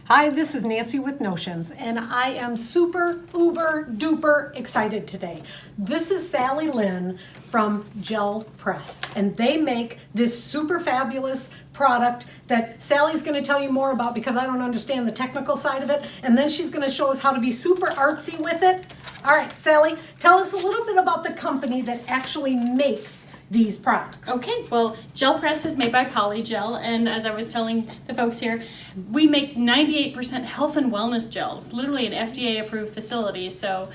Hi, this is Nancy with Notions, and I am super, uber, duper excited today. This is Sally Lynn from Gel Press, and they make this super fabulous product that Sally's going to tell you more about because I don't understand the technical side of it, and then she's going to show us how to be super artsy with it. All right, Sally, tell us a little bit about the company that actually makes these products. Okay, well, Gel Press is made by Polygel, and as I was telling the folks here, we make 98% health and wellness gels, literally an FDA-approved facility, so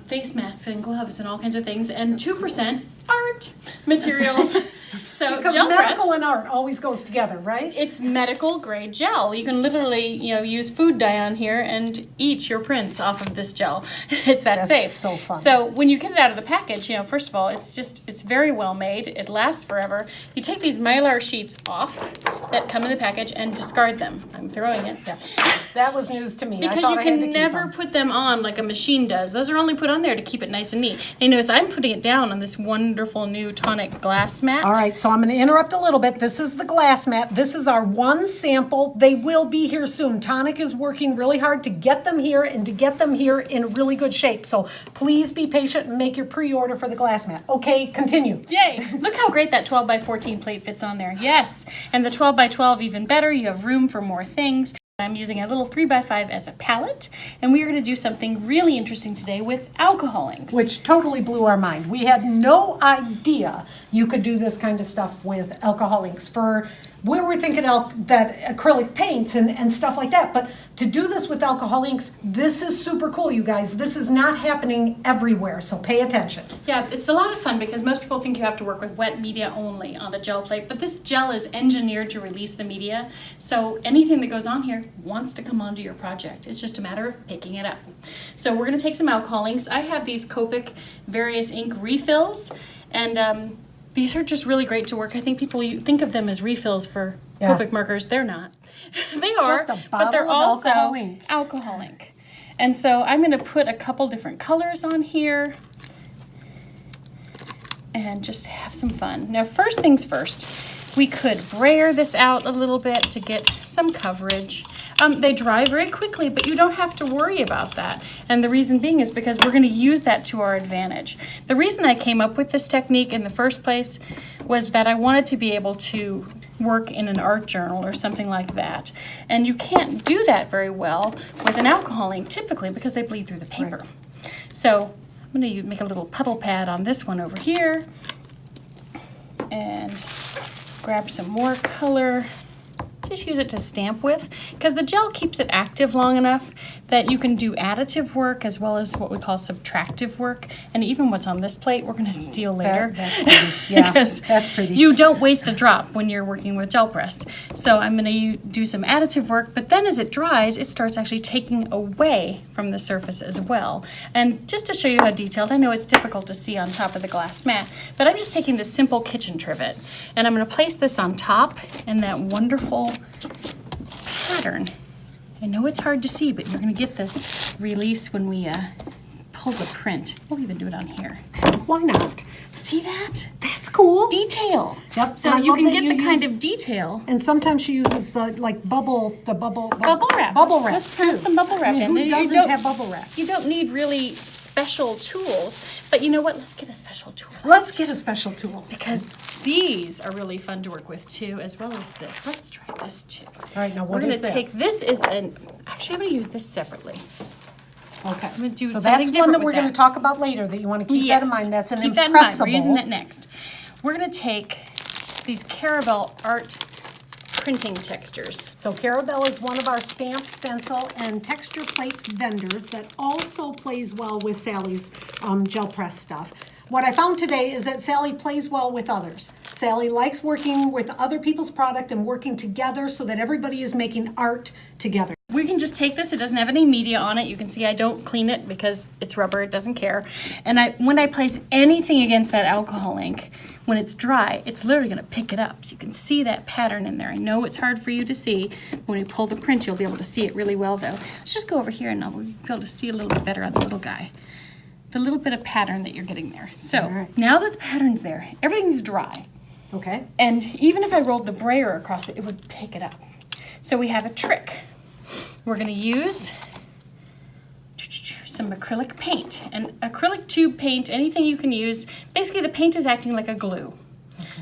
face masks and gloves and all kinds of things, and 2% art materials. So because Gel medical Press, and art always goes together, right? it's medical grade gel. You can literally, use food dye on here and eat your prints off of this gel. It's that That's safe. so fun. So when you get it out of the package, first of all, it's very well made. It lasts forever. You take these Mylar sheets off that come in the package and discard them. I'm throwing it. Yeah. That was news to me. I Because thought you I had to can keep never them. put them on like a machine does. Those are only put on there to keep it nice and neat. And you notice I'm putting it down on this wonderful new tonic glass mat. All right, so I'm going to interrupt a little bit. This is the glass mat. This is our one sample. They will be here soon. Tonic is working really hard to get them here and to get them here in really good shape. So please be patient and make your pre-order for the glass mat. Okay, continue. Yay! Look how great that 12 by 14 plate fits on there. Yes, and the 12 by 12 even better. You have room for more things. I'm using a little 3x5 as a palette, and we are going to do something really interesting today with alcohol inks. Which totally blew our mind. We had no idea you could do this kind of stuff with alcohol inks. We were thinking that acrylic paints and stuff like that, but to do this with alcohol inks, this is super cool, you guys. This is not happening everywhere, so pay attention. Yeah, it's a lot of fun because most people think you have to work with wet media only on a gel plate, but this gel is engineered to release the media, so anything that goes on here wants to come onto your project. It's just a matter of picking it up. So we're going to take some alcohol inks. I have these Copic various ink refills, and these are just really great to work. I think people think of them as refills for Copic markers. They're not. They are, just a but they're bottle of also alcohol ink. alcohol ink. And so I'm going to put a couple different colors on here and just have some fun. Now, first things first, we could brayer this out a little bit to get some coverage. They dry very quickly, but you don't have to worry about that. And the reason being is because we're going to use that to our advantage. The reason I came up with this technique in the first place was that I wanted to be able to work in an art journal or something like that. And you can't do that very well with an alcohol ink typically because they bleed through the paper. Right. So I'm going to make a little puddle pad on this one over here and grab some more color. Just use it to stamp with because the gel keeps it active long enough that you can do additive work as well as what we call subtractive work. And even what's on this plate we're going to steal later. That's pretty. Yeah, that's pretty. You don't waste a drop when you're working with gel press. So I'm going to do some additive work, but then as it dries it starts actually taking away from the surface as well. And just to show you how detailed, I know it's difficult to see on top of the glass mat, but I'm just taking this simple kitchen trivet and I'm going to place this on top in that wonderful pattern. I know it's hard to see, but you're going to get the release when we pull the print. We'll even do it on here. Why not? See that? That's cool. Detail. Yep. So and I you love can that get you the kind use- of detail. And sometimes she uses the bubble Bubble wrap. Bubble wrap. Let's put some bubble wrap I mean, in. who You doesn't don't- have bubble wrap? You don't need really special tools, but you know what? Let's get a special tool. Let's get a special tool. Because these are really fun to work with too, as well as this. Let's try this too. All right, now what We're is going to take this? Actually, I'm going to use this separately. Okay. I'm going to do so something that's one different that with we're going to that. talk about later that you want to keep that in mind. That's an Keep that in mind. impressible. We're using that next. We're going to take these Caramel art printing textures. So Carabelle is one of our stamp, stencil, and texture plate vendors that also plays well with Sally's gel press stuff. What I found today is that Sally plays well with others. Sally likes working with other people's product and working together so that everybody is making art together. We can just take this, it doesn't have any media on it. You can see I don't clean it because it's rubber, it doesn't care. And when I place anything against that alcohol ink, when it's dry, it's literally gonna pick it up. So you can see that pattern in there. I know it's hard for you to see. When we pull the print, you'll be able to see it really well though. Let's just go over here and I'll be able to see a little bit better on the little guy. The little bit of pattern that you're getting there. So now that the pattern's there, everything's dry. Okay. And even if I rolled the brayer across it, it would pick it up. So we have a trick. we're going to use some acrylic paint. And acrylic tube paint, anything you can use, basically the paint is acting like a glue.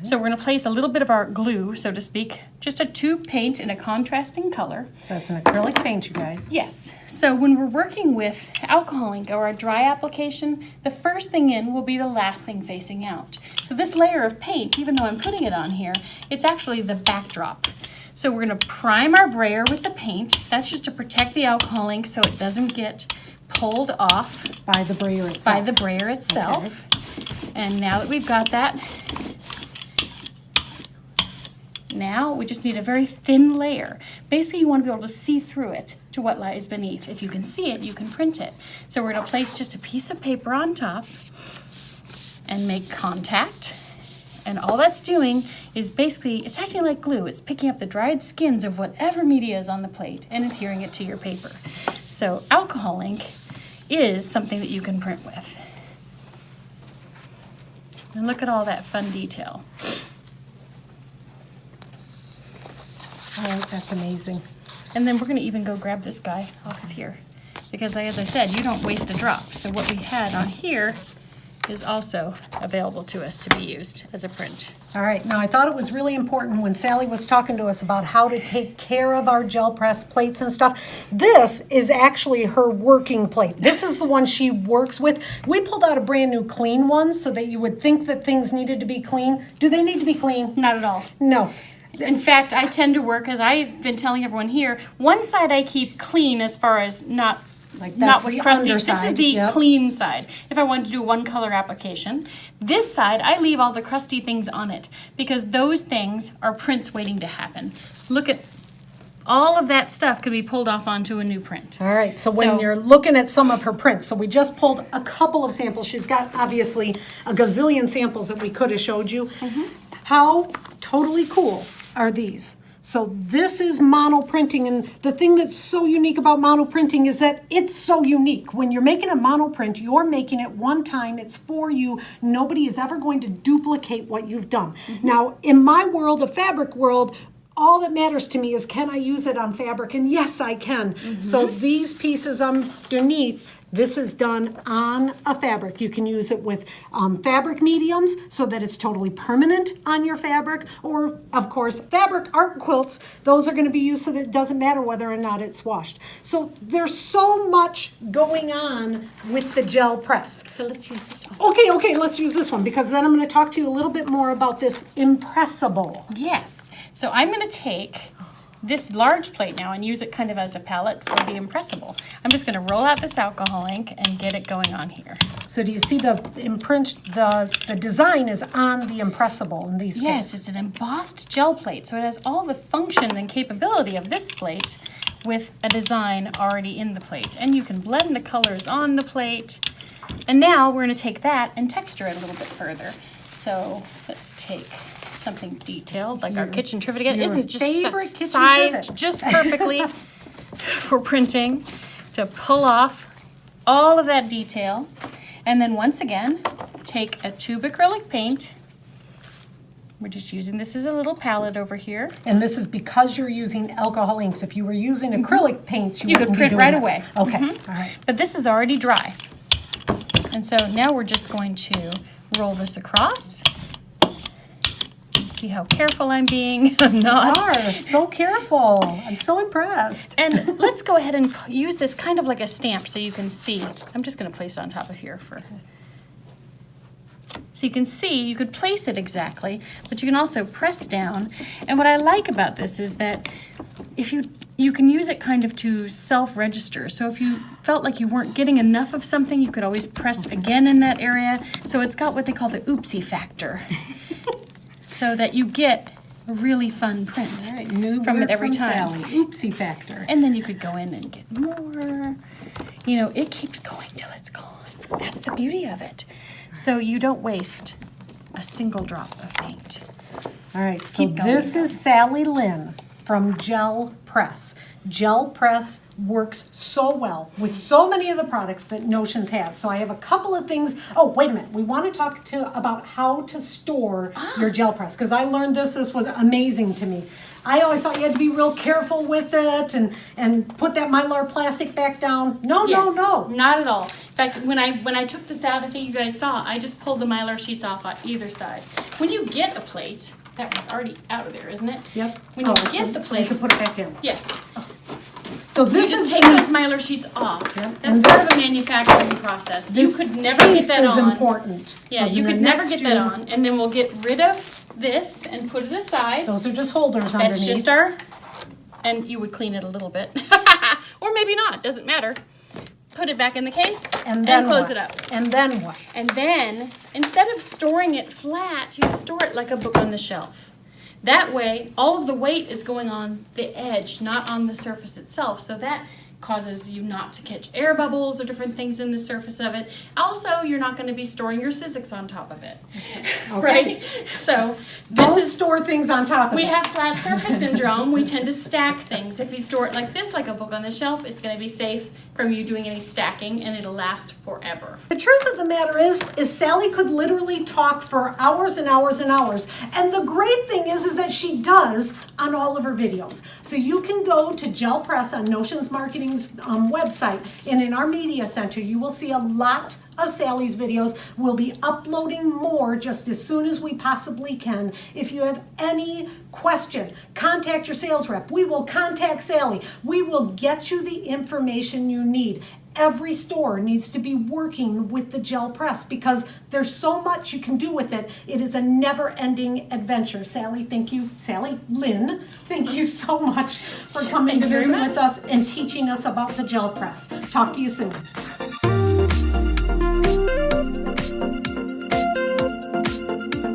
So we're going to place a little bit of our glue, so to speak, just a tube paint in a contrasting color. So it's an acrylic paint, you guys. Yes. So when we're working with alcohol ink or a dry application, the first thing in will be the last thing facing out. So this layer of paint, even though I'm putting it on here, it's actually the backdrop. So we're going to prime our brayer with the paint. That's just to protect the alcohol ink so it doesn't get pulled off By the brayer itself. by the brayer itself. Okay. And now that we've got that, now we just need a very thin layer. Basically, you want to be able to see through it to what lies beneath. If you can see it, you can print it. So we're going to place just a piece of paper on top and make contact. And all that's doing is basically, it's acting like glue. It's picking up the dried skins of whatever media is on the plate and adhering it to your paper. So alcohol ink is something that you can print with. And look at all that fun detail. Oh, that's amazing. And then we're going to even go grab this guy off of here. Because as I said, you don't waste a drop. So what we had on here is also available to us to be used as a print. All right, now I thought it was really important when Sally was talking to us about how to take care of our gel press plates and stuff. This is actually her working plate. This is the one she works with. We pulled out a brand new clean one so that you would think that things needed to be clean. Do they need to be clean? Not at all. No. In fact, I tend to work, as I've been telling everyone here, one side I keep clean as far as not with crusty. This is the clean side. If I wanted to do one color application, this side I leave all the crusty things on it because those things are prints waiting to happen. Look at all of that stuff could be pulled off onto a new print. All right, so when you're looking at some of her prints, so we just pulled a couple of samples. She's got obviously a gazillion samples that we could have showed you. How totally cool are these? So this is mono printing, and the thing that's so unique about mono printing is that it's so unique. When you're making a mono print, you're making it one time, it's for you. Nobody is ever going to duplicate what you've done. Now, in my world, a fabric world, all that matters to me is can I use it on fabric? And yes, I can. So these pieces underneath, this is done on a fabric. You can use it with fabric mediums so that it's totally permanent on your fabric. Or, of course, fabric art quilts. Those are going to be used so that it doesn't matter whether or not it's washed. So there's so much going on with the gel press. So let's use this one. Okay, let's use this one because then I'm going to talk to you a little bit more about this impressible. Yes. So I'm going to take this large plate now and use it kind of as a palette for the impressible. I'm just going to roll out this alcohol ink and get it going on here. So do you see the imprint, the design is on the impressible in these Yes, cases? it's an embossed gel plate, so it has all the function and capability of this plate with a design already in the plate. And you can blend the colors on the plate. And now we're going to take that and texture it a little bit further. So let's take something detailed, like our kitchen trivet again. It isn't just sized just perfectly for printing to pull off all of that detail. And then once again, take a tube acrylic paint. We're just using this as a little palette over here. And this is because you're using alcohol inks. If you were using acrylic paints, you could wouldn't print be doing right this. away. Okay, all right. But this is already dry. And so now we're just going to roll this across. See how careful I'm being. I'm not. You are so careful. I'm so impressed. And let's go ahead and use this kind of like a stamp so you can see. I'm just going to place it on top of here so you can see, you could place it exactly, but you can also press down. And what I like about this is that if you can use it kind of to self-register. So if you felt like you weren't getting enough of something, you could always press again in that area. So it's got what they call the oopsie factor. So that you get a really fun print from it every time. Sally. Oopsie factor. And then you could go in and get more. You know, it keeps going till it's gone. That's the beauty of it. So you don't waste a single drop of paint. All right, so this is Sally Lynn from Gel Press. Gel Press works so well with so many of the products that Notions has. So I have a couple of things. Oh, wait a minute. We want to talk about how to store your gel press because I learned this. This was amazing to me. I always thought you had to be real careful with it and put that Mylar plastic back down. No, Yes, no. not at all. In fact, when I took this out, I think you guys saw, I just pulled the Mylar sheets off on either side. When you get a plate, that one's already out of there, isn't it? Yep. When you get the So plate, you can put it back in. yes, So you this just is take those Mylar sheets off. Yep. That's And part of a manufacturing process. You this could never get piece that is on. important. Yeah, So you then could never next get that you- on, and then we'll get rid of this and put it aside. Those are just holders That's underneath. just our, and you would clean it a little bit, or maybe not. Doesn't matter. Put it back in the case And then close what? it up. And then what? And then, instead of storing it flat, you store it like a book on the shelf. That way, all of the weight is going on the edge, not on the surface itself. So that causes you not to catch air bubbles or different things in the surface of it. Also, you're not going to be storing your Sizzix on top of it. Right? So, Don't this is, store things on top of we it. have flat surface syndrome. We tend to stack things. If you store it like this, like a book on the shelf, it's going to be safe from you doing any stacking, and it'll last forever. The truth of the matter is Sally could literally talk for hours and hours and hours. And the great thing is that she does on all of her videos. So you can go to Gel Press on Notions Marketing's website, and in our media center, you will see a lot of Sally's videos. We'll be uploading more just as soon as we possibly can. If you have any question, contact your sales rep. We will contact Sally. We will get you the information you need. Every store needs to be working with the gel press because there's so much you can do with it. It is a never-ending adventure. Sally, thank you. Sally Lynn, thank you so much for coming to Thank you very visit much. with us and teaching us about the gel press. Talk to you soon.